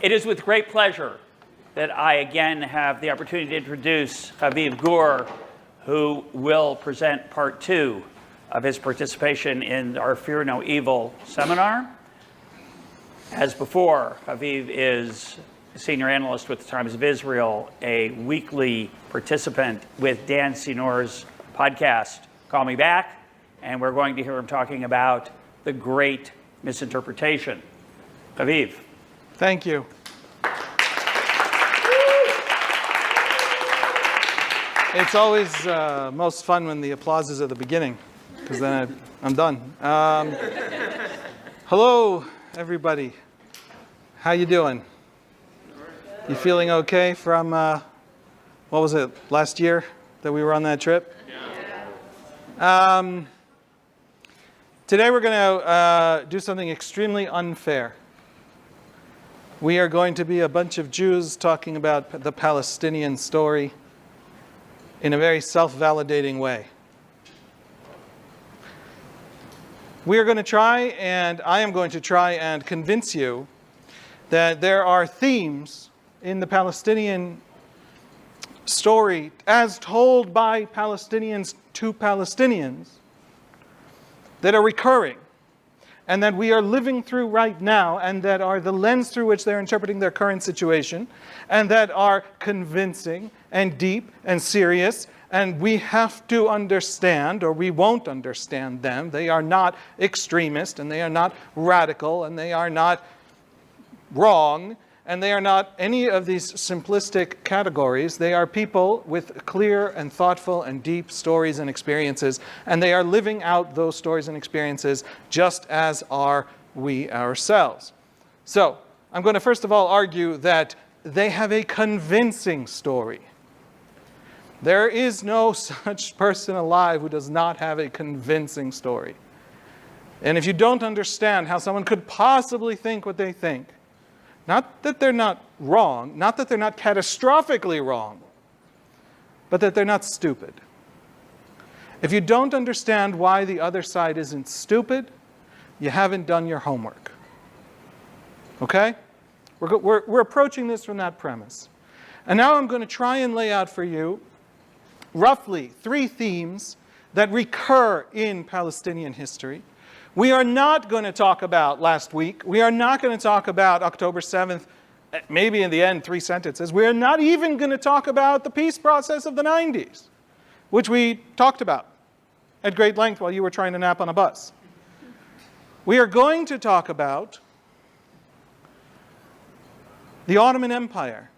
It is with great pleasure that I again have the opportunity to introduce Aviv Gur, who will present part 2 of his participation in our Fear No Evil seminar. As before, Aviv is a senior analyst with the Times of Israel, a weekly participant with Dan Senor's podcast, Call Me Back, and we're going to hear him talking about the great misinterpretation. Aviv. Thank you. It's always most fun when the applause is at the beginning, because then I'm done. Hello, everybody. How you doing? You feeling okay from, what was it, last year that we were on that trip? Yeah. Today we're going to do something extremely unfair. We are going to be a bunch of Jews talking about the Palestinian story in a very self-validating way. We are going to try, and I am going to try and convince you that there are themes in the Palestinian story as told by Palestinians to Palestinians that are recurring and that we are living through right now, and that are the lens through which they're interpreting their current situation, and that are convincing and deep and serious, and we have to understand, or we won't understand them. They are not extremist, and they are not radical, and they are not wrong, and they are not any of these simplistic categories. They are people with clear and thoughtful and deep stories and experiences, and they are living out those stories and experiences just as are we ourselves. So, I'm going to first of all argue that they have a convincing story. There is no such person alive who does not have a convincing story. And if you don't understand how someone could possibly think what they think, not that they're not wrong, not that they're not catastrophically wrong, but that they're not stupid. If you don't understand why the other side isn't stupid, you haven't done your homework. Okay? We're approaching this from that premise. And now I'm going to try and lay out for you roughly 3 themes that recur in Palestinian history. We are not going to talk about last week. We are not going to talk about October 7th, maybe in the end 3 sentences. We are not even going to talk about the peace process of the 90s, which we talked about at great length while you were trying to nap on a bus. We are going to talk about the Ottoman Empire.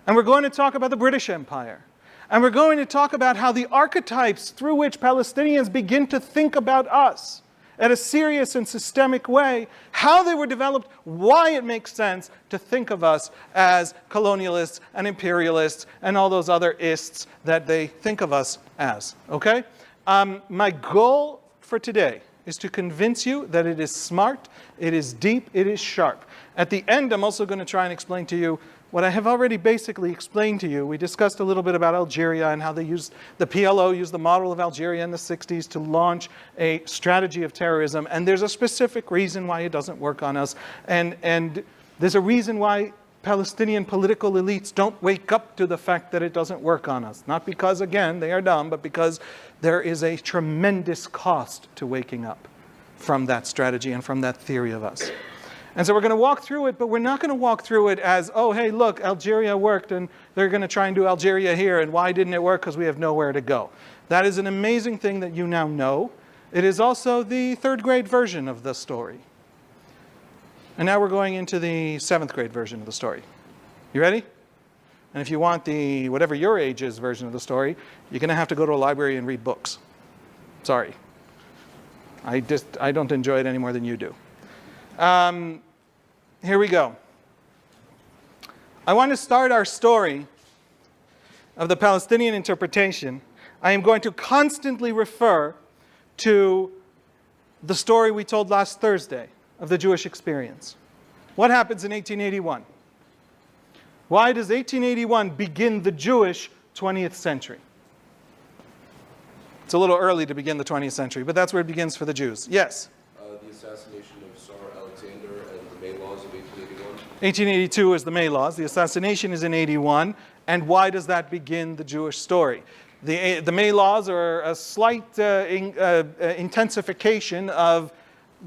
And we're going to talk about the British Empire. And we're going to talk about how the archetypes through which Palestinians begin to think about us in a serious and systemic way, how they were developed, why it makes sense to think of us as colonialists and imperialists and all those other ists that they think of us as. Okay? My goal for today is to convince you that it is smart, it is deep, it is sharp. At the end, I'm also going to try and explain to you what I have already basically explained to you. We discussed a little bit about Algeria and how they used, the PLO used the model of Algeria in the 60s to launch a strategy of terrorism. And there's a specific reason why it doesn't work on us. And there's a reason why Palestinian political elites don't wake up to the fact that it doesn't work on us. Not because, again, they are dumb, but because there is a tremendous cost to waking up from that strategy and from that theory of us. And so we're going to walk through it, but we're not going to walk through it as, oh, hey, look, Algeria worked, and they're going to try and do Algeria here, and why didn't it work? Because we have nowhere to go. That is an amazing thing that you now know. It is also the 3rd grade version of the story. And now we're going into the 7th grade version of the story. You ready? And if you want the, whatever your age is, version of the story, you're going to have to go to a library and read books. Sorry. I don't enjoy it any more than you do. Here we go. I want to start our story of the Palestinian interpretation. I am going to constantly refer to the story we told last Thursday of the Jewish experience. What happens in 1881? Why does 1881 begin the Jewish 20th century? It's a little early to begin the 20th century, but that's where it begins for the Jews. Yes? The assassination of Tsar Alexander and the May laws of 1881? 1882 is the May laws. The assassination is in 81. And why does that begin the Jewish story? The May laws are a slight intensification of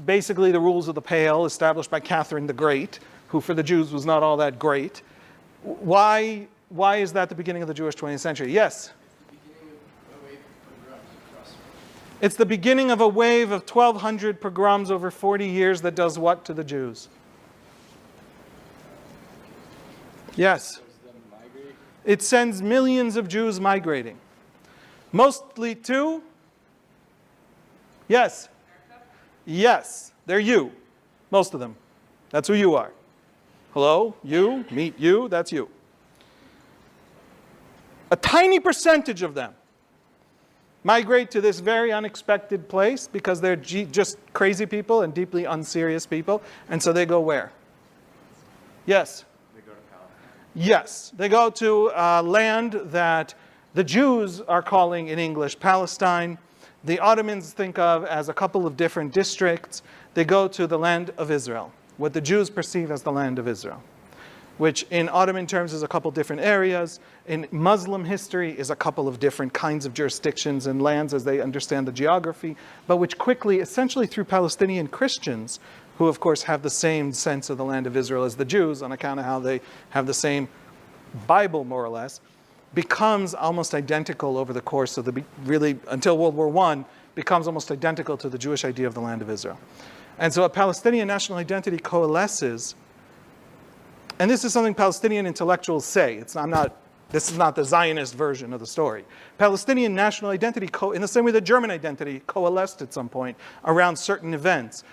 basically the rules of the Pale established by Catherine the Great, who for the Jews was not all that great. Why is that the beginning of the Jewish 20th century? Yes? It's the beginning of a wave of 1,200 pogroms over 40 years that does what to the Jews? Yes. It sends millions of Jews migrating. Mostly to? Yes. Yes. They're you. Most of them. That's who you are. Hello? You? Meet you? That's you. A tiny percentage of them migrate to this very unexpected place because they're just crazy people and deeply unserious people. And so they go where? Yes? They go to Palestine. Yes. They go to land that the Jews are calling in English Palestine. The Ottomans think of as a couple of different districts. They go to the land of Israel, what the Jews perceive as the land of Israel, which in Ottoman terms is a couple different areas. In Muslim history is a couple of different kinds of jurisdictions and lands as they understand the geography, but which quickly, essentially through Palestinian Christians, who of course have the same sense of the land of Israel as the Jews on account of how they have the same Bible more or less, becomes almost identical over the course of the, really until World War I, becomes almost identical to the Jewish idea of the land of Israel. And so a Palestinian national identity coalesces. And this is something Palestinian intellectuals say. This is not the Zionist version of the story. Palestinian national identity, in the same way that German identity coalesced at some point around certain events,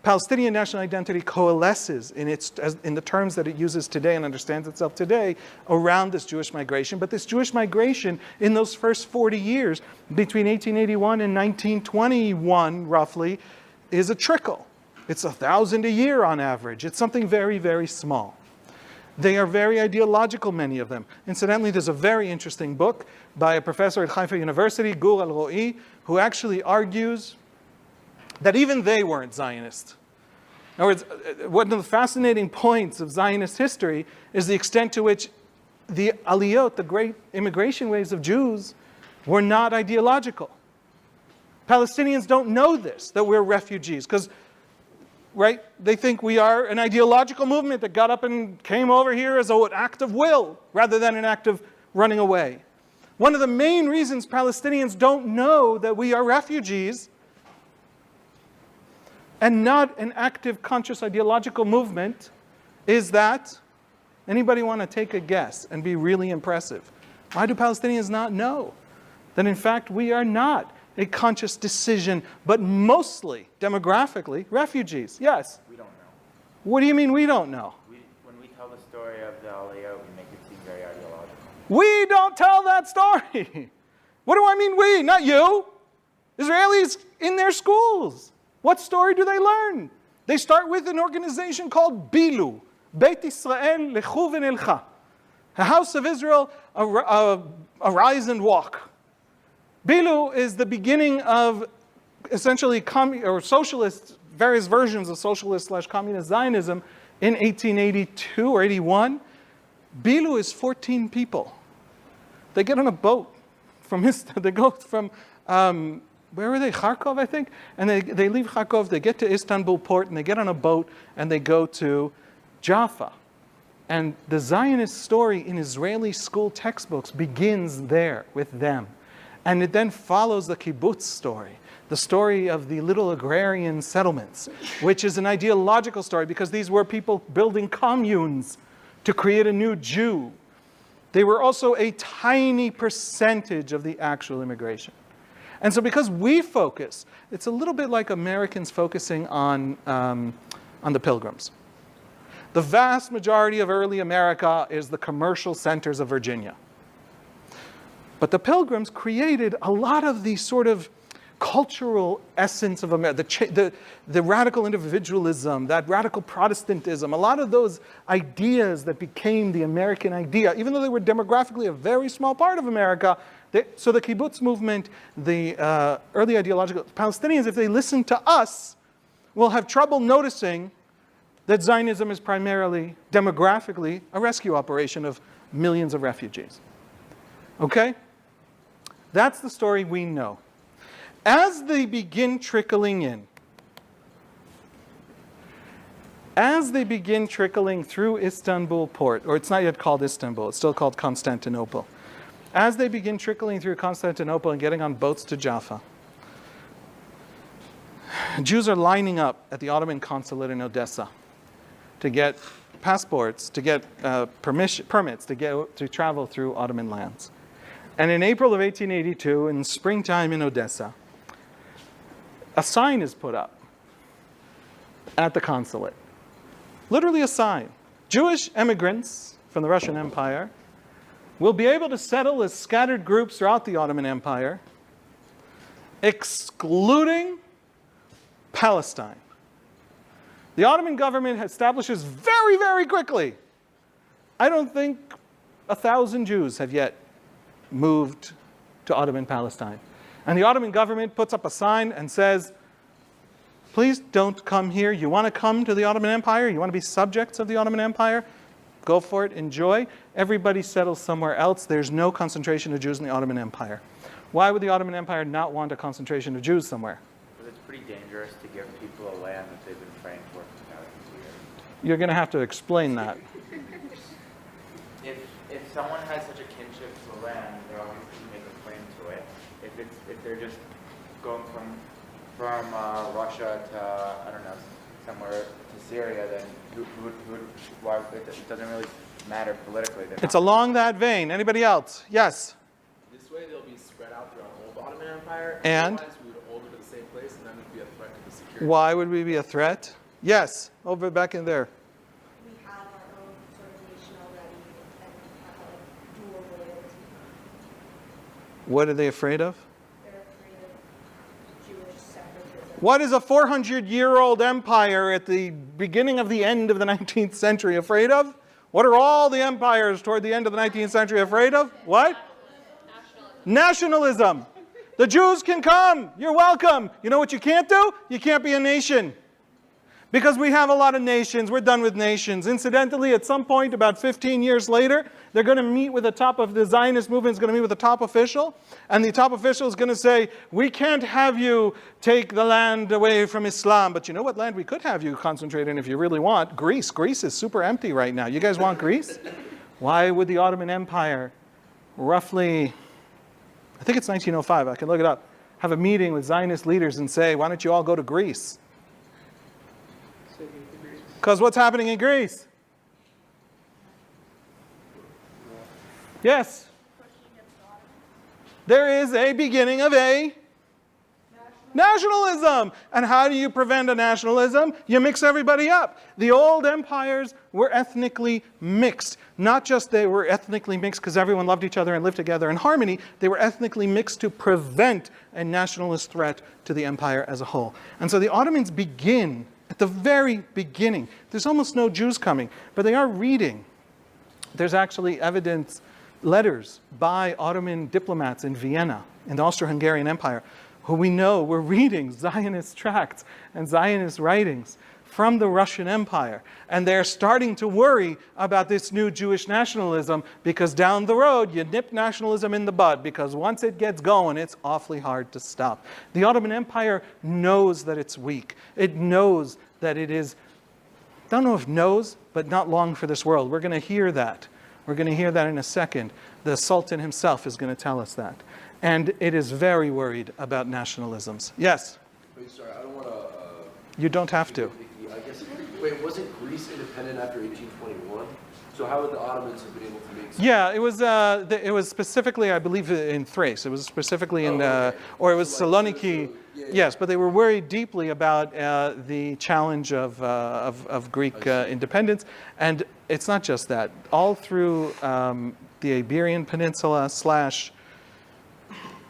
Palestinian national identity coalesces in the terms that it uses today and understands itself today around this Jewish migration. But this Jewish migration in those first 40 years, between 1881 and 1921 roughly, is a trickle. It's 1,000 a year on average. It's something very, very small. They are very ideological, many of them. Incidentally, there's a very interesting book by a professor at Haifa University, Gur al-Ro'i, who actually argues that even they weren't Zionists. In other words, one of the fascinating points of Zionist history is the extent to which the aliyot, the great immigration waves of Jews, were not ideological. Palestinians don't know this, that we're refugees, because right? They think we are an ideological movement that got up and came over here as an act of will rather than an act of running away. One of the main reasons Palestinians don't know that we are refugees and not an active, conscious ideological movement is that, anybody want to take a guess and be really impressive? Why do Palestinians not know that in fact we are not a conscious decision, but mostly, demographically, refugees? Yes? We don't know. What do you mean we don't know? When we tell the story of the Aliyah, we make it seem very ideological. We don't tell that story. What do I mean we? Not you. Israelis in their schools. What story do they learn? They start with an organization called Bilu, Beit Israel Lechu v'Nelcha. A house of Israel, arise and walk. Bilu is the beginning of essentially socialist, various versions of socialist/communist Zionism in 1882 or 81. Bilu is 14 people. They get on a boat they go from, where were they? Kharkov, I think? And they leave Kharkov, they get to Istanbul port, and they get on a boat, and they go to Jaffa. And the Zionist story in Israeli school textbooks begins there with them. And it then follows the kibbutz story, the story of the little agrarian settlements, which is an ideological story because these were people building communes to create a new Jew. They were also a tiny percentage of the actual immigration. And so because we focus, it's a little bit like Americans focusing on the Pilgrims. The vast majority of early America is the commercial centers of Virginia. But the Pilgrims created a lot of the sort of cultural essence of America, the radical individualism, that radical Protestantism, a lot of those ideas that became the American idea, even though they were demographically a very small part of America. So the kibbutz movement, the early ideological Palestinians, if they listen to us, will have trouble noticing that Zionism is primarily, demographically, a rescue operation of millions of refugees. Okay? That's the story we know. As they begin trickling in, as they begin trickling through Istanbul port, or it's not yet called Istanbul, it's still called Constantinople. As they begin trickling through Constantinople and getting on boats to Jaffa, Jews are lining up at the Ottoman consulate in Odessa to get passports, to get permits to travel through Ottoman lands. And in April of 1882, in springtime in Odessa, a sign is put up at the consulate. Literally a sign. Jewish immigrants from the Russian Empire will be able to settle as scattered groups throughout the Ottoman Empire, excluding Palestine. The Ottoman government establishes very, very quickly. I don't think 1,000 Jews have yet moved to Ottoman Palestine. And the Ottoman government puts up a sign and says, please don't come here. You want to come to the Ottoman Empire? You want to be subjects of the Ottoman Empire? Go for it, enjoy. Everybody settles somewhere else. There's no concentration of Jews in the Ottoman Empire. Why would the Ottoman Empire not want a concentration of Jews somewhere? Because it's pretty dangerous to give people a land that they've been fighting for thousands of years. You're going to have to explain that. If someone has such a kinship to the land, they're obviously make a claim to it. If they're just going from Russia to, I don't know, somewhere to Syria, then why, it doesn't really matter politically. It's along that vein. Anybody else? Yes? This way they'll be spread out throughout the whole Ottoman Empire. And? Otherwise we would all go to the same place and that would be a threat to the security. Why would we be a threat? Yes, over back in there. We have our own sort of nation already and have like dual loyalty. What are they afraid of? They're afraid of Jewish separatism. What is a 400-year-old empire at the beginning of the end of the 19th century afraid of? What are all the empires toward the end of the 19th century afraid of? What? Nationalism. The Jews can come. You're welcome. You know what you can't do? You can't be a nation. Because we have a lot of nations. We're done with nations. Incidentally, at some point, about 15 years later, they're going to meet with the top of the Zionist movement is going to meet with the top official. And the top official is going to say, we can't have you take the land away from Islam. But you know what land we could have you concentrate in if you really want? Greece. Greece is super empty right now. You guys want Greece? Why would the Ottoman Empire roughly, I think it's 1905, I can look it up, have a meeting with Zionist leaders and say, why don't you all go to Greece? Because what's happening in Greece? Yes? There is a beginning of a nationalism. And how do you prevent a nationalism? You mix everybody up. The old empires were ethnically mixed. Not just they were ethnically mixed because everyone loved each other and lived together in harmony. They were ethnically mixed to prevent a nationalist threat to the empire as a whole. And so the Ottomans begin at the very beginning. There's almost no Jews coming, but they are reading. There's actually evidence, letters by Ottoman diplomats in Vienna, in the Austro-Hungarian Empire, who we know were reading Zionist tracts and Zionist writings from the Russian Empire. And they're starting to worry about this new Jewish nationalism because down the road, you nip nationalism in the bud because once it gets going, it's awfully hard to stop. The Ottoman Empire knows that it's weak. It knows that it is, I don't know if knows, but not long for this world. We're going to hear that. We're going to hear that in a second. The Sultan himself is going to tell us that. And it is very worried about nationalisms. Yes? Wait, sorry, I don't want to... You don't have to. I guess, wait, wasn't Greece independent after 1821? So how would the Ottomans have been able to make... Yeah, it was specifically, I believe, in Thrace. It was specifically in, okay. or it was Saloniki. Yeah. Yes, but they were worried deeply about the challenge of Greek independence. And it's not just that. All through the Iberian Peninsula /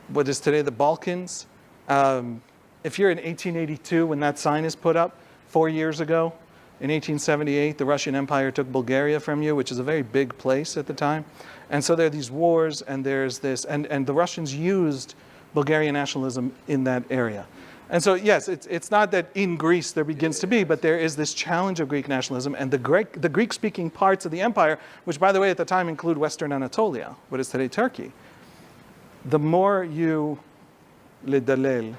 what is today the Balkans, if you're in 1882 when that sign is put up, 4 years ago, in 1878, the Russian Empire took Bulgaria from you, which is a very big place at the time. And so there are these wars, and there's this, and the Russians used Bulgarian nationalism in that area. And so, yes, it's not that in Greece there begins to be, but there is this challenge of Greek nationalism, and the Greek-speaking parts of the empire, which, by the way, at the time include Western Anatolia, what is today Turkey. The more you dilute,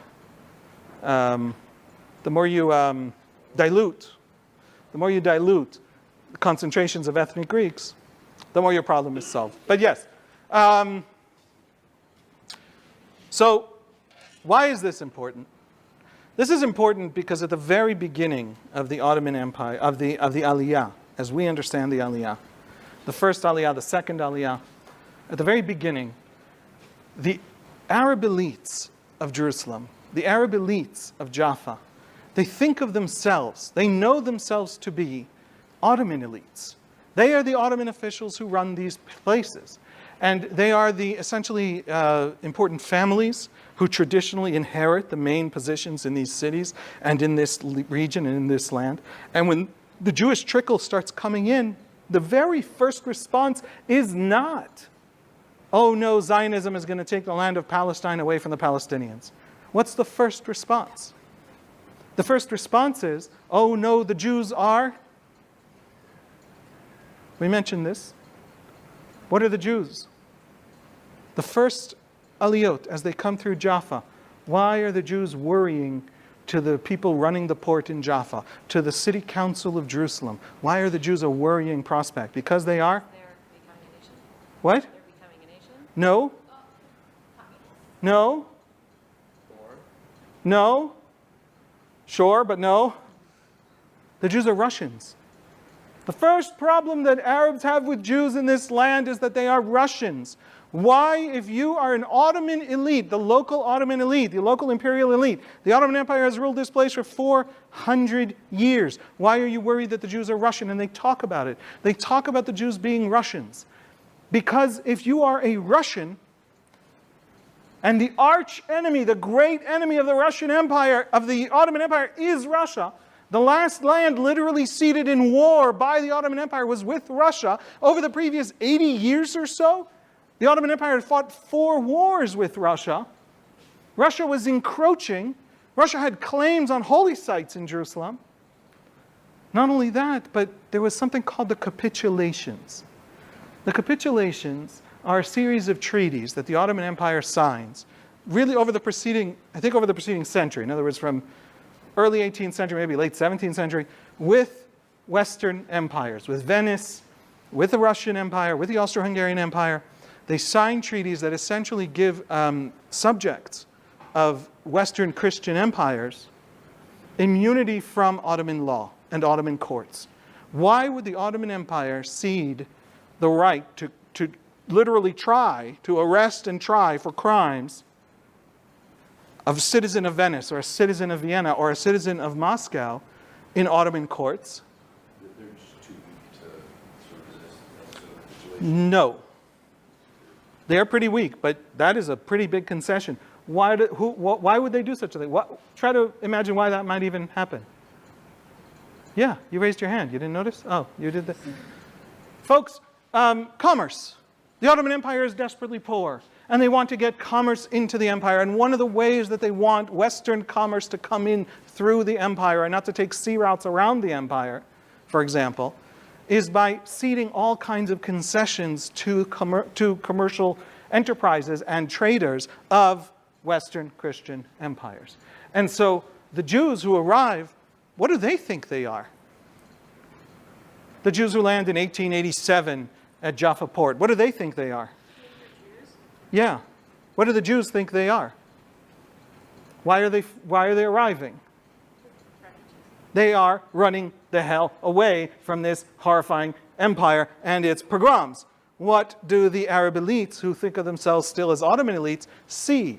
the more you dilute the concentrations of ethnic Greeks, the more your problem is solved. But yes, so why is this important? This is important because at the very beginning of the Ottoman Empire, of the Aliyah, as we understand the Aliyah, the first Aliyah, the second Aliyah, at the very beginning, the Arab elites of Jerusalem, the Arab elites of Jaffa, they think of themselves, they know themselves to be Ottoman elites. They are the Ottoman officials who run these places. And they are the essentially important families who traditionally inherit the main positions in these cities and in this region and in this land. And when the Jewish trickle starts coming in, the very first response is not, oh no, Zionism is going to take the land of Palestine away from the Palestinians. What's the first response? The first response is, oh no, the Jews are. We mentioned this. What are the Jews? The first aliyot, as they come through Jaffa, why are the Jews worrying to the people running the port in Jaffa, to the city council of Jerusalem? Why are the Jews a worrying prospect? Because they are? They're becoming a nation. What? They're becoming a nation. No. No. No. Sure, but no. The Jews are Russians. The first problem that Arabs have with Jews in this land is that they are Russians. Why, if you are an Ottoman elite, the local Ottoman elite, the local imperial elite, the Ottoman Empire has ruled this place for 400 years. Why are you worried that the Jews are Russian? And they talk about it. They talk about the Jews being Russians. Because if you are a Russian, and the arch enemy, the great enemy of the Russian Empire, of the Ottoman Empire, is Russia, the last land literally ceded in war by the Ottoman Empire was with Russia. Over the previous 80 years or so, the Ottoman Empire had fought 4 wars with Russia. Russia was encroaching. Russia had claims on holy sites in Jerusalem. Not only that, but there was something called the capitulations. The capitulations are a series of treaties that the Ottoman Empire signs, really over the preceding century, in other words, from early 18th century, maybe late 17th century, with Western empires, with Venice, with the Russian Empire, with the Austro-Hungarian Empire. They sign treaties that essentially give subjects of Western Christian empires immunity from Ottoman law and Ottoman courts. Why would the Ottoman Empire cede the right to literally try, to arrest and try for crimes of a citizen of Venice or a citizen of Vienna or a citizen of Moscow in Ottoman courts? They're just too weak to sort of resist that sort of situation. No. They're pretty weak, but that is a pretty big concession. Why would they do such a thing? Try to imagine why that might even happen. Yeah, you raised your hand. You didn't notice? Oh, you did that. Folks, commerce. The Ottoman Empire is desperately poor, and they want to get commerce into the empire. And one of the ways that they want Western commerce to come in through the empire and not to take sea routes around the empire, for example, is by ceding all kinds of concessions to commercial enterprises and traders of Western Christian empires. And so the Jews who arrive, what do they think they are? The Jews who land in 1887 at Jaffa Port, what do they think they are? Yeah. What do the Jews think they are? Why are they arriving? They are running the hell away from this horrifying empire and its pogroms. What do the Arab elites, who think of themselves still as Ottoman elites, see?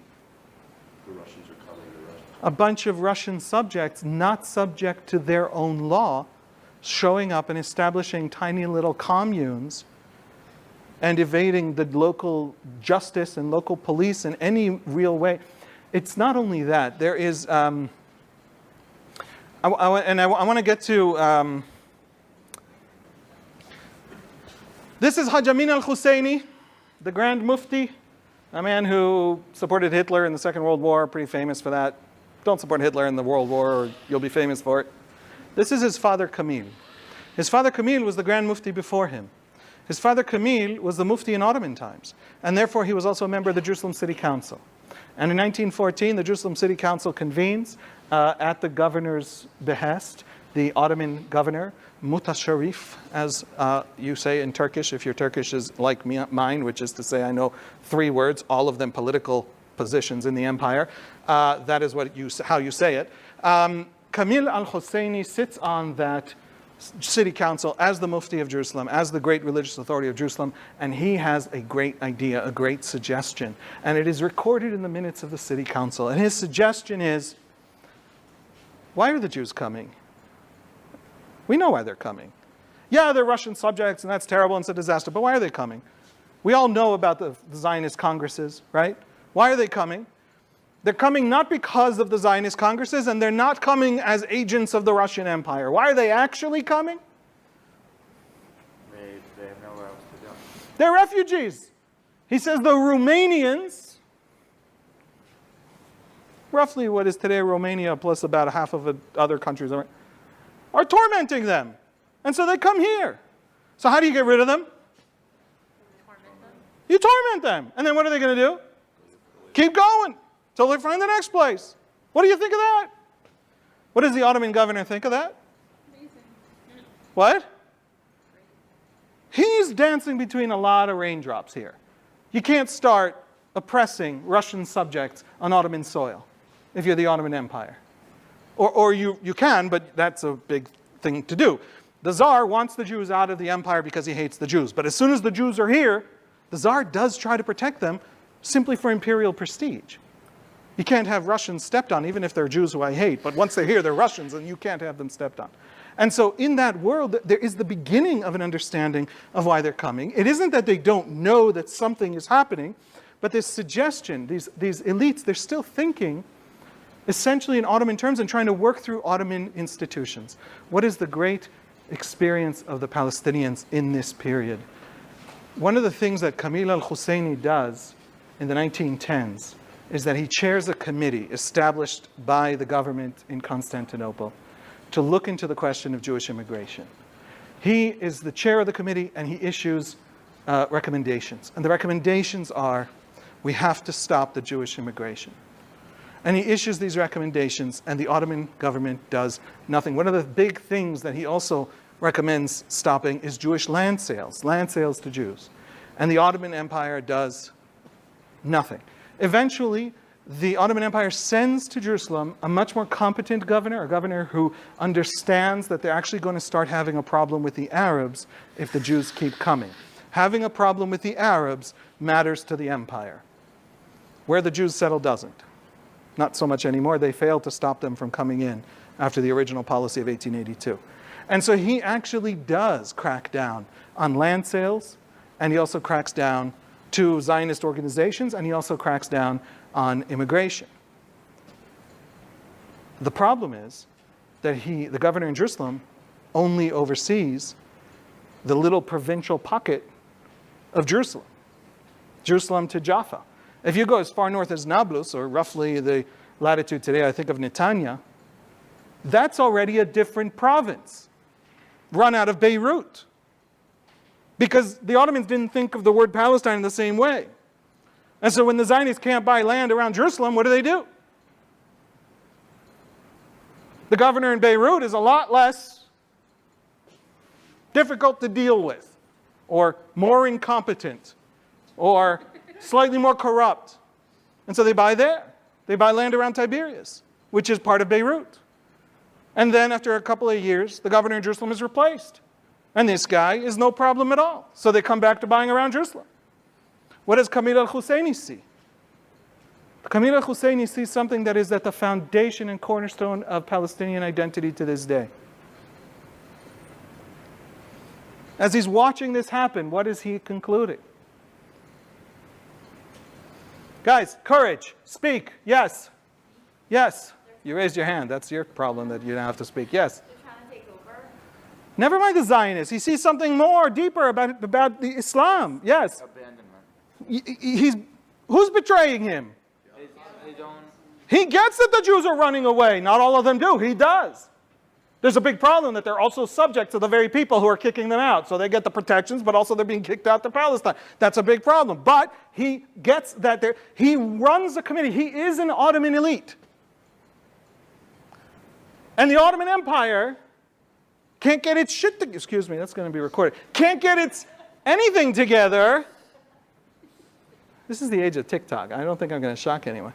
The Russians are coming to Russia. A bunch of Russian subjects, not subject to their own law, showing up and establishing tiny little communes and evading the local justice and local police in any real way. It's not only that. There is, I want to get to, this is Hajj Amin al-Husseini, the Grand Mufti a man who supported Hitler in the Second World War, pretty famous for that. Don't support Hitler in the World War or you'll be famous for it. This is his father Kamil. His father Kamil was the Grand Mufti before him. His father Kamil was the Mufti in Ottoman times, and therefore he was also a member of the Jerusalem City Council. And in 1914, the Jerusalem City Council convenes at the governor's behest, the Ottoman governor, Mutasharrif, as you say in Turkish, if your Turkish is like mine, which is to say I know 3 words, all of them political positions in the empire. That is how you say it. Kamil al-Husseini sits on that city council as the Mufti of Jerusalem, as the great religious authority of Jerusalem, and he has a great idea, a great suggestion. And it is recorded in the minutes of the city council. And his suggestion is, why are the Jews coming? We know why they're coming. Yeah, they're Russian subjects, and that's terrible, and it's a disaster, but why are they coming? We all know about the Zionist congresses, right? Why are they coming? They're coming not because of the Zionist congresses, and they're not coming as agents of the Russian Empire. Why are they actually coming? They have nowhere else to go. They're refugees. He says the Romanians, roughly what is today Romania plus about half of other countries, are tormenting them. And so they come here. So how do you get rid of them? Torment them? You torment them. And then what are they going to do? Keep going till they find the next place. What do you think of that? What does the Ottoman governor think of that? What? He's dancing between a lot of raindrops here. You can't start oppressing Russian subjects on Ottoman soil if you're the Ottoman Empire. Or you can, but that's a big thing to do. The Tsar wants the Jews out of the empire because he hates the Jews. But as soon as the Jews are here, the Tsar does try to protect them simply for imperial prestige. You can't have Russians stepped on, even if they're Jews who I hate. But once they're here, they're Russians, and you can't have them stepped on. And so in that world, there is the beginning of an understanding of why they're coming. It isn't that they don't know that something is happening, but this suggestion, these elites, they're still thinking essentially in Ottoman terms and trying to work through Ottoman institutions. What is the great experience of the Palestinians in this period? One of the things that Kamil al-Husseini does in the 1910s is that he chairs a committee established by the government in Constantinople to look into the question of Jewish immigration. He is the chair of the committee and he issues recommendations. And the recommendations are, we have to stop the Jewish immigration. And he issues these recommendations and the Ottoman government does nothing. One of the big things that he also recommends stopping is Jewish land sales to Jews. And the Ottoman Empire does nothing. Eventually, the Ottoman Empire sends to Jerusalem a much more competent governor, a governor who understands that they're actually going to start having a problem with the Arabs if the Jews keep coming. Having a problem with the Arabs matters to the empire. Where the Jews settle doesn't. Not so much anymore. They failed to stop them from coming in after the original policy of 1882. And so he actually does crack down on land sales, and he also cracks down to Zionist organizations, and he also cracks down on immigration. The problem is that the governor in Jerusalem only oversees the little provincial pocket of Jerusalem, Jerusalem to Jaffa. If you go as far north as Nablus, or roughly the latitude today, I think, of Netanya, that's already a different province, run out of Beirut. Because the Ottomans didn't think of the word Palestine in the same way. And so when the Zionists can't buy land around Jerusalem, what do? The governor in Beirut is a lot less difficult to deal with, or more incompetent, or slightly more corrupt. And so they buy there. They buy land around Tiberias, which is part of Beirut. And then after a couple of years, the governor in Jerusalem is replaced. And this guy is no problem at all. So they come back to buying around Jerusalem. What does Kamil al-Husseini see? Kamil al-Husseini sees something that is at the foundation and cornerstone of Palestinian identity to this day. As he's watching this happen, what is he concluding? Guys, courage, speak, yes. Yes. You raised your hand. That's your problem that you don't have to speak. Yes. They're trying to take over. Never mind the Zionists. He sees something more deeper about the Islam. Yes. Abandonment. Who's betraying him? His own. He gets that the Jews are running away. Not all of them do. He does. There's a big problem that they're also subject to the very people who are kicking them out. So they get the protections, but also they're being kicked out to Palestine. That's a big problem. But he gets that he runs a committee. He is an Ottoman elite. And the Ottoman Empire can't get its shit together. Excuse me, that's going to be recorded. Can't get its anything together. This is the age of TikTok. I don't think I'm going to shock anyone.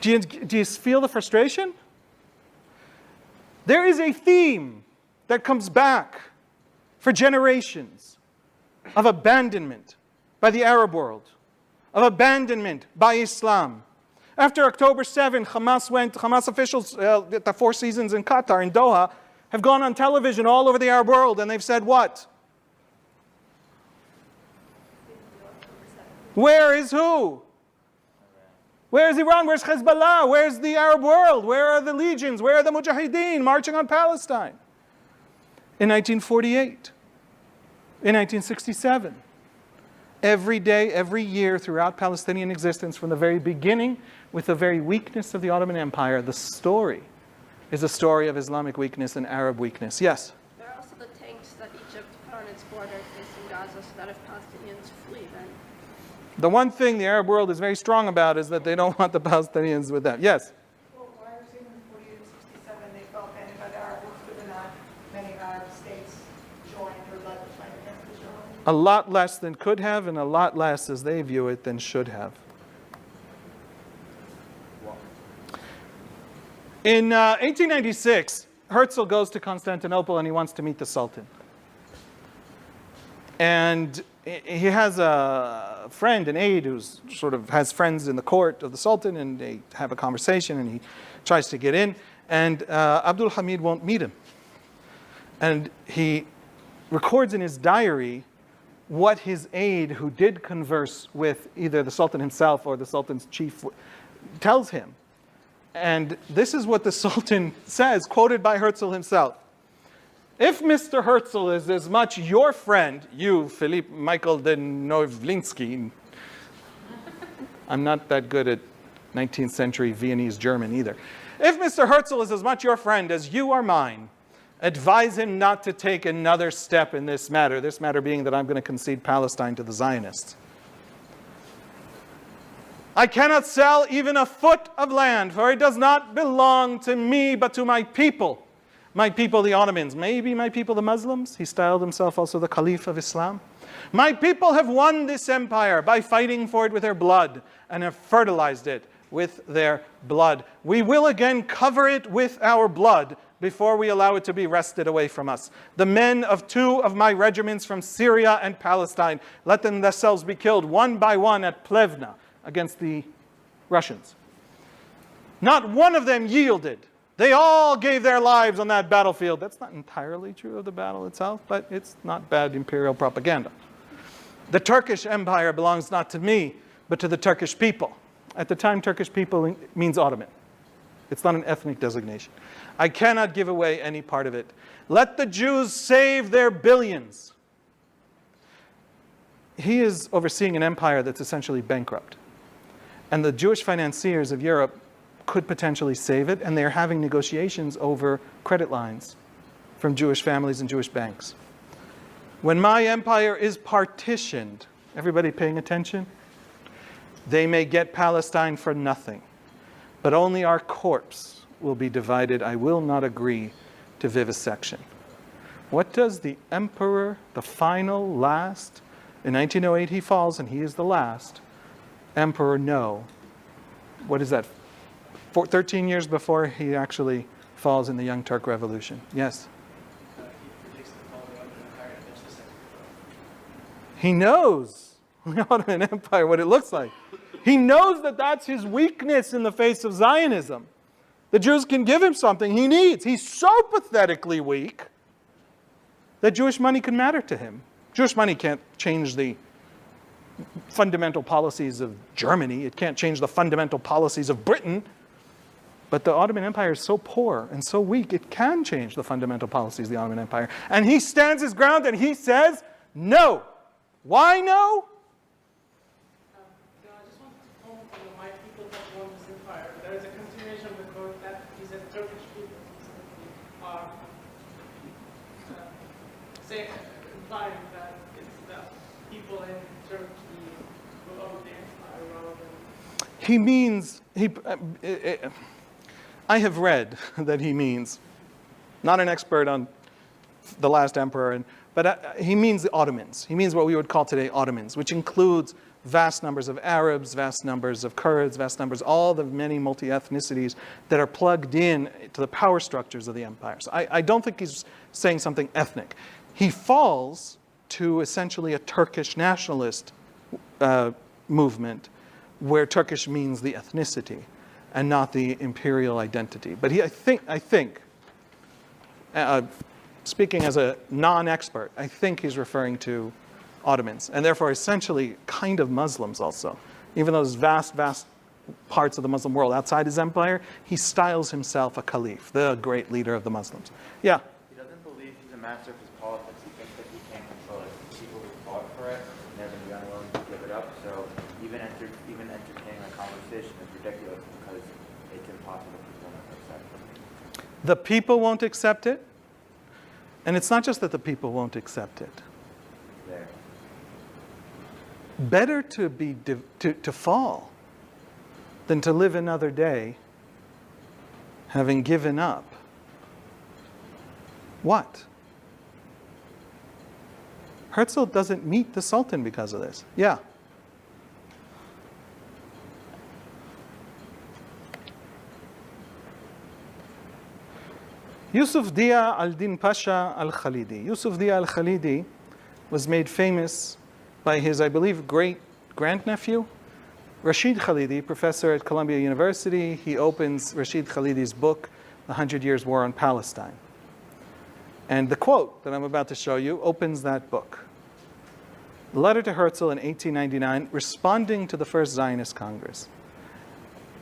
Do you feel the frustration? There is a theme that comes back for generations of abandonment by the Arab world, of abandonment by Islam. After October 7, Hamas officials at the Four Seasons in Qatar, in Doha, have gone on television all over the Arab world and they've said what? Where is who? Where is Iran? Where's Hezbollah? Where's the Arab world? Where are the legions? Where are the Mujahideen marching on Palestine? In 1948, in 1967, every day, every year throughout Palestinian existence from the very beginning, with the very weakness of the Ottoman Empire, the story is a story of Islamic weakness and Arab weakness. Yes? There are also the tanks that Egypt put on its border facing Gaza so that if Palestinians flee, then The one thing the Arab world is very strong about is that they don't want the Palestinians with them. Yes? Well, why are saying in 48 and 67 they felt banned by the Arab world, but not many Arab states joined or led the fight against Israel? A lot less than could have, and a lot less as they view it than should have. In 1896, Herzl goes to Constantinople and he wants to meet the Sultan. And he has a friend, an aide, who sort of has friends in the court of the Sultan, and they have a conversation, and he tries to get in, and Abdul Hamid won't meet him. And he records in his diary what his aide, who did converse with either the Sultan himself or the Sultan's chief, tells him. And this is what the Sultan says, quoted by Herzl himself. If Mr. Herzl is as much your friend, you, Philippe Michael de Novlinsky, I'm not that good at 19th century Viennese German either. If Mr. Herzl is as much your friend as you are mine, advise him not to take another step in this matter being that I'm going to concede Palestine to the Zionists. I cannot sell even a foot of land, for it does not belong to me, but to my people. My people, the Ottomans, maybe my people, the Muslims. He styled himself also the Caliph of Islam. My people have won this empire by fighting for it with their blood and have fertilized it with their blood. We will again cover it with our blood before we allow it to be wrested away from us. The men of 2 of my regiments from Syria and Palestine, let them themselves be killed one by one at Plevna against the Russians. Not one of them yielded. They all gave their lives on that battlefield. That's not entirely true of the battle itself, but it's not bad imperial propaganda. The Turkish Empire belongs not to me, but to the Turkish people. At the time, Turkish people means Ottoman. It's not an ethnic designation. I cannot give away any part of it. Let the Jews save their billions. He is overseeing an empire that's essentially bankrupt. And the Jewish financiers of Europe could potentially save it, and they're having negotiations over credit lines from Jewish families and Jewish banks. When my empire is partitioned, everybody paying attention? They may get Palestine for nothing, but only our corpse will be divided. I will not agree to vivisection. What does the emperor, the final, last, in 1908 he falls and he is the last emperor, know? What is that? 13 years before he actually falls in the Young Turk Revolution. Yes? He knows the Ottoman Empire, what it looks like. He knows that that's his weakness in the face of Zionism. The Jews can give him something he needs. He's so pathetically weak that Jewish money can matter to him. Jewish money can't change the fundamental policies of Germany. It can't change the fundamental policies of Britain. But the Ottoman Empire is so poor and so weak, it can change the fundamental policies of the Ottoman Empire. And he stands his ground and he says, no. Why no? he says Turkish people. Are implying that it's the people in Turkey who own the empire rather than. He means, I have read that he means, not an expert on the last emperor, but he means the Ottomans. He means what we would call today Ottomans, which includes vast numbers of Arabs, vast numbers of Kurds, vast numbers, all the many multi-ethnicities that are plugged in to the power structures of the empire. So I don't think he's saying something ethnic. He falls to essentially a Turkish nationalist movement where Turkish means the ethnicity and not the imperial identity. But I think, speaking as a non-expert, I think he's referring to Ottomans, and therefore essentially kind of Muslims also. Even those vast parts of the Muslim world outside his empire, he styles himself a caliph, the great leader of the Muslims. Yeah? He doesn't believe he's a master of his politics. He thinks that he can't control it. People who fought for it, and they're going to be unwilling to give it up. So even entertaining a conversation is ridiculous because it's impossible for people to accept it. The people won't accept it, and it's not just that the people won't accept it. There. Better to fall than to live another day having given up. What? Herzl doesn't meet the Sultan because of this. Yeah. Yusuf Dia al-Din Pasha al-Khalidi. Yusuf Dia al-Khalidi was made famous by his, I believe, great-grandnephew, Rashid Khalidi, professor at Columbia University. He opens Rashid Khalidi's book, The 100 Years' War on Palestine. And the quote that I'm about to show you opens that book. A letter to Herzl in 1899, responding to the First Zionist Congress.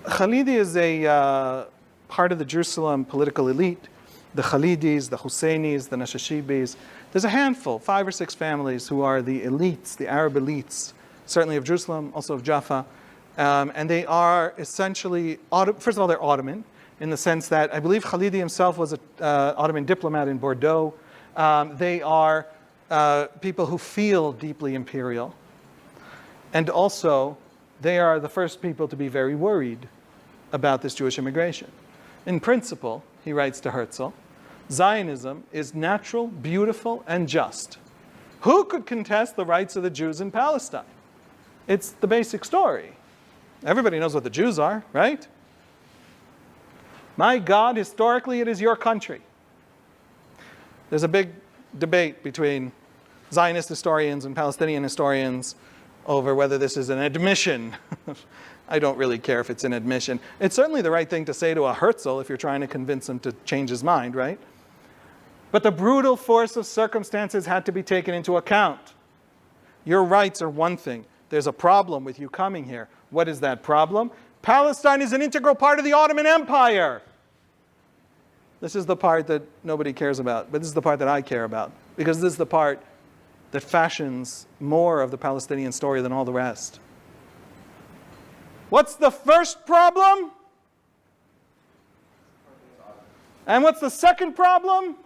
Khalidi is a part of the Jerusalem political elite, the Khalidis, the Husseinis, the Nashashibis. There's a handful, 5 or 6 families who are the elites, the Arab elites, certainly of Jerusalem, also of Jaffa. And they are essentially, first of all, they're Ottoman, in the sense that I believe Khalidi himself was an Ottoman diplomat in Bordeaux. They are people who feel deeply imperial. And also, they are the first people to be very worried about this Jewish immigration. In principle, he writes to Herzl, Zionism is natural, beautiful, and just. Who could contest the rights of the Jews in Palestine? It's the basic story. Everybody knows what the Jews are, right? My God, historically, it is your country. There's a big debate between Zionist historians and Palestinian historians over whether this is an admission. I don't really care if it's an admission. It's certainly the right thing to say to a Herzl if you're trying to convince him to change his mind, right? But the brutal force of circumstances had to be taken into account. Your rights are one thing. There's a problem with you coming here. What is that problem? Palestine is an integral part of the Ottoman Empire. This is the part that nobody cares about, but this is the part that I care about, because this is the part that fashions more of the Palestinian story than all the rest. What's the first problem? And what's the second problem?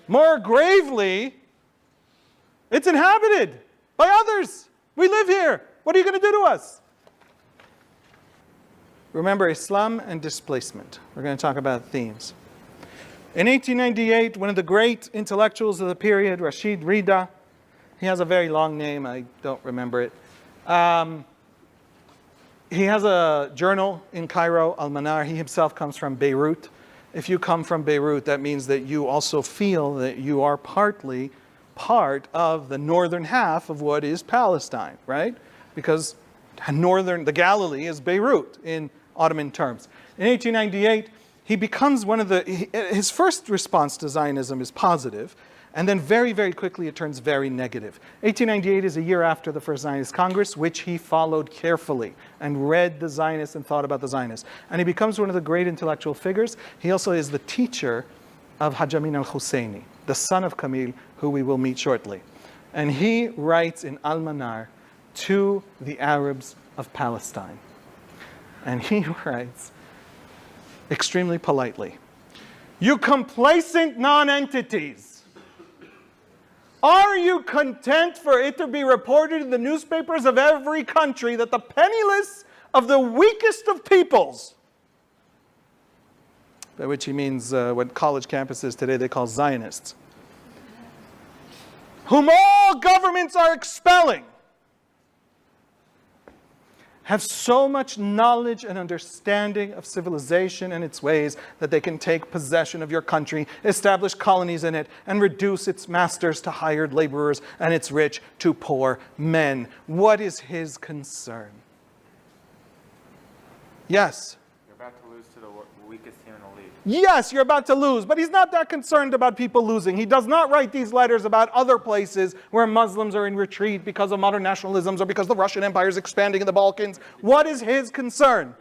More gravely, it's inhabited by others. We live here. What are you going to do to us? Remember, Islam and displacement. We're going to talk about themes. In 1898, one of the great intellectuals of the period, Rashid Rida, he has a very long name, I don't remember it. He has a journal in Cairo, Al-Manar. He himself comes from Beirut. If you come from Beirut, that means that you also feel that you are partly part of the northern half of what is Palestine, right? Because the Galilee is Beirut in Ottoman terms. In 1898, he becomes his first response to Zionism is positive, and then very, very quickly it turns very negative. 1898 is a year after the First Zionist Congress, which he followed carefully and read the Zionists and thought about the Zionists. And he becomes one of the great intellectual figures. He also is the teacher of Haj Amin al-Husseini, the son of Kamil, who we will meet shortly. And he writes in Al-Manar to the Arabs of Palestine. And he writes, extremely politely. You complacent non-entities. Are you content for it to be reported in the newspapers of every country that the penniless of the weakest of peoples, by which he means what college campuses today they call Zionists, whom all governments are expelling, have so much knowledge and understanding of civilization and its ways that they can take possession of your country, establish colonies in it, and reduce its masters to hired laborers and its rich to poor men? What is his concern? Yes. You're about to lose to the weakest team in the league. Yes, you're about to lose, but he's not that concerned about people losing. He does not write these letters about other places where Muslims are in retreat because of modern nationalisms or because the Russian Empire is expanding in the Balkans. What is his concern?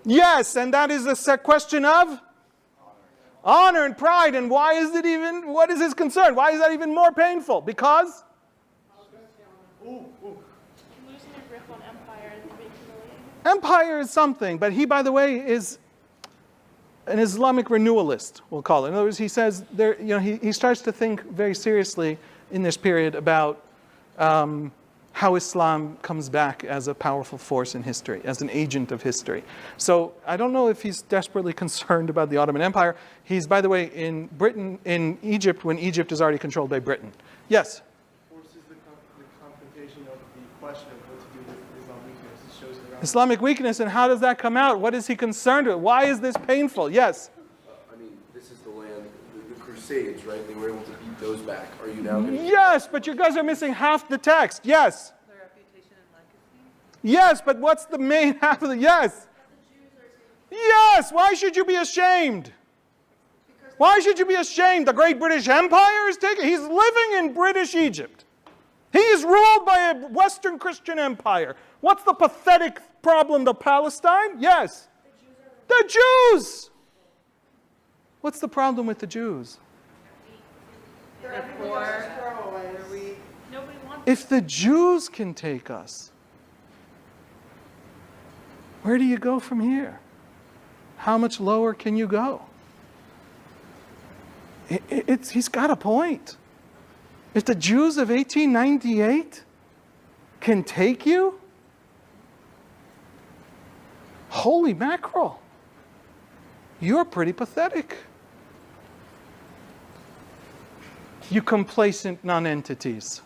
Yes, and that is a question of honor and pride. And why is it even, what is his concern? Why is that even more painful? Because? Losing a grip on empire and making the league. Empire is something, but he, by the way, is an Islamic renewalist, we'll call it. In other words, he says, there, you know, he starts to think very seriously in this period about how Islam comes back as a powerful force in history, as an agent of history. So I don't know if he's desperately concerned about the Ottoman Empire. He's, by the way, in Britain, in Egypt, when Egypt is already controlled by Britain. Yes? Forces the confrontation of the question of what to do with Islamic weakness. It shows it around. Islamic weakness, and how does that come out? What is he concerned with? Why is this painful? Yes? I mean, this is the land, the Crusades, right? They were able to beat those back. Are you now going to... Yes, but you guys are missing half the text. Yes? Their reputation and legacy. Yes, but what's the main half of the... Yes? Yes, why should you be ashamed? Why should you be ashamed? The great British Empire is taken... He's living in British Egypt. He is ruled by a Western Christian empire. What's the pathetic problem to Palestine? Yes. The Jews. What's the problem with the Jews? They're everybody else's throwaways. Nobody wants If the Jews can take us, where do you go from here? How much lower can you go? He's got a point. If the Jews of 1898 can take you, holy mackerel, you're pretty pathetic. You complacent nonentities.